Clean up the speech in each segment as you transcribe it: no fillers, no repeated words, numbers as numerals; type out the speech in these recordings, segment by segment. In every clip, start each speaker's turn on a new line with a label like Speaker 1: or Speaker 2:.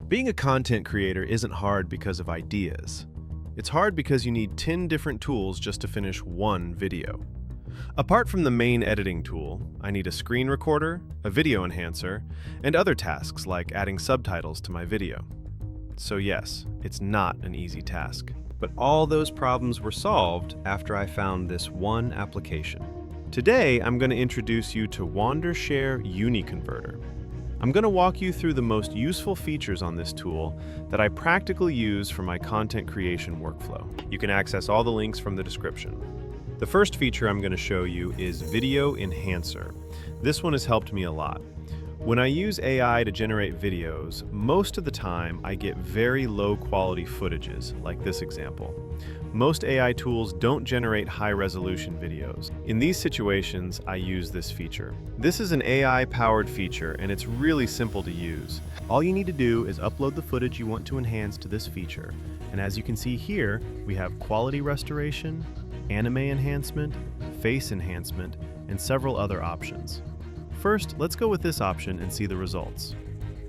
Speaker 1: Being a content creator isn't hard because of ideas. It's hard because you need 10 different tools just to finish one video. Apart from the main editing tool, I need a screen recorder, a video enhancer, and other tasks like adding subtitles to my video. So yes, it's not an easy task. But all those problems were solved after I found this one application. Today, I'm going to introduce you to Wondershare UniConverter. I'm going to walk you through the most useful features on this tool that I practically use for my content creation workflow. You can access all the links from the description. The first feature I'm going to show you is Video Enhancer. This one has helped me a lot. When I use AI to generate videos, most of the time I get very low quality footages, like this example. Most AI tools don't generate high-resolution videos. In these situations, I use this feature. This is an AI-powered feature, and it's really simple to use. All you need to do is upload the footage you want to enhance to this feature. And as you can see here, we have quality restoration, anime enhancement, face enhancement, and several other options. First, let's go with this option and see the results.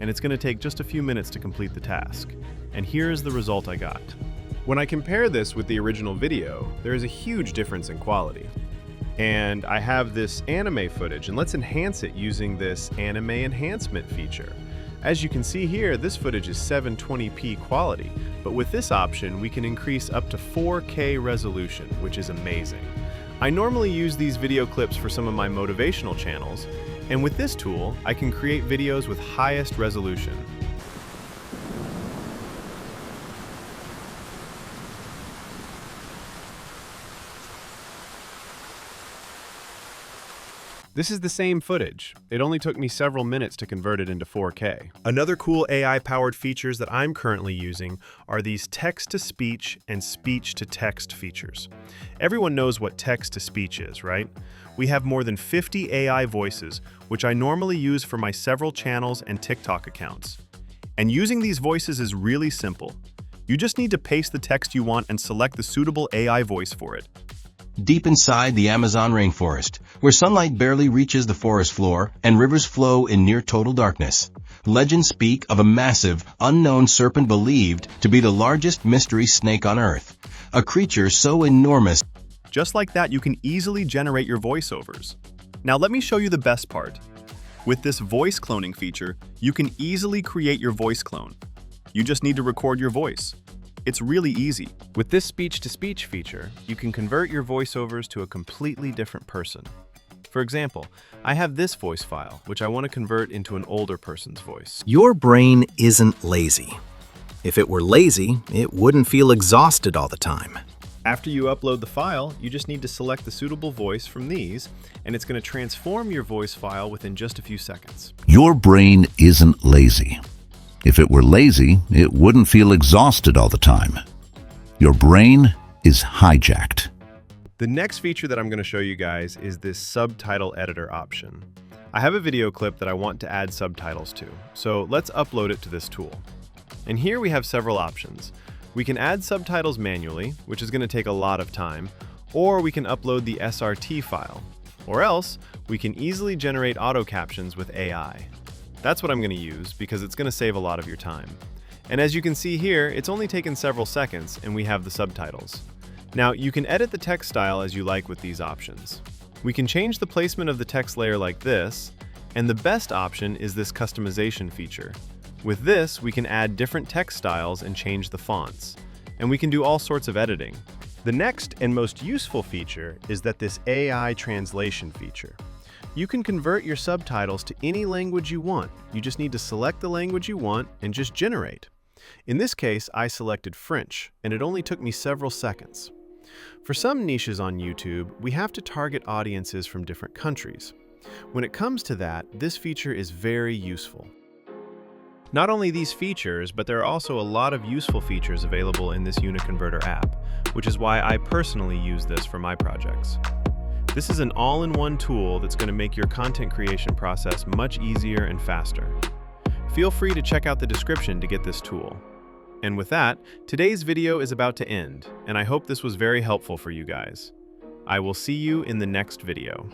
Speaker 1: And it's going to take just a few minutes to complete the task. And here is the result I got. When I compare this with the original video, there is a huge difference in quality. And I have this anime footage, and let's enhance it using this anime enhancement feature. As you can see here, this footage is 720p quality, but with this option, we can increase up to 4K resolution, which is amazing. I normally use these video clips for some of my motivational channels, and with this tool, I can create videos with highest resolution. This is the same footage. It only took me several minutes to convert it into 4K. Another cool AI-powered features that I'm currently using are these text-to-speech and speech-to-text features. Everyone knows what text-to-speech is, right? We have more than 50 AI voices, which I normally use for my several channels and TikTok accounts. And using these voices is really simple. You just need to paste the text you want and select the suitable AI voice for it.
Speaker 2: Deep inside the Amazon rainforest, where sunlight barely reaches the forest floor and rivers flow in near total darkness, legends speak of a massive, unknown serpent believed to be the largest mystery snake on Earth, a creature so enormous.
Speaker 1: Just like that, you can easily generate your voiceovers. Now let me show you the best part. With this voice cloning feature, you can easily create your voice clone. You just need to record your voice. It's really easy. With this speech-to-speech feature, you can convert your voiceovers to a completely different person. For example, I have this voice file, which I want to convert into an older person's voice.
Speaker 3: Your brain isn't lazy. If it were lazy, it wouldn't feel exhausted all the time.
Speaker 1: After you upload the file, you just need to select the suitable voice from these, and it's going to transform your voice file within just a few seconds.
Speaker 4: Your brain isn't lazy. If it were lazy, it wouldn't feel exhausted all the time. Your brain is hijacked.
Speaker 1: The next feature that I'm going to show you guys is this subtitle editor option. I have a video clip that I want to add subtitles to, so let's upload it to this tool. And here we have several options. We can add subtitles manually, which is going to take a lot of time, or we can upload the SRT file, or else we can easily generate auto captions with AI. That's what I'm going to use because it's going to save a lot of your time. And as you can see here, it's only taken several seconds and we have the subtitles. Now, you can edit the text style as you like with these options. We can change the placement of the text layer like this, and the best option is this customization feature. With this, we can add different text styles and change the fonts. And we can do all sorts of editing. The next and most useful feature is this AI translation feature. You can convert your subtitles to any language you want. You just need to select the language you want and just generate. In this case, I selected French, and it only took me several seconds. For some niches on YouTube, we have to target audiences from different countries. When it comes to that, this feature is very useful. Not only these features, but there are also a lot of useful features available in this UniConverter app, which is why I personally use this for my projects. This is an all-in-one tool that's going to make your content creation process much easier and faster. Feel free to check out the description to get this tool. And with that, today's video is about to end, and I hope this was very helpful for you guys. I will see you in the next video.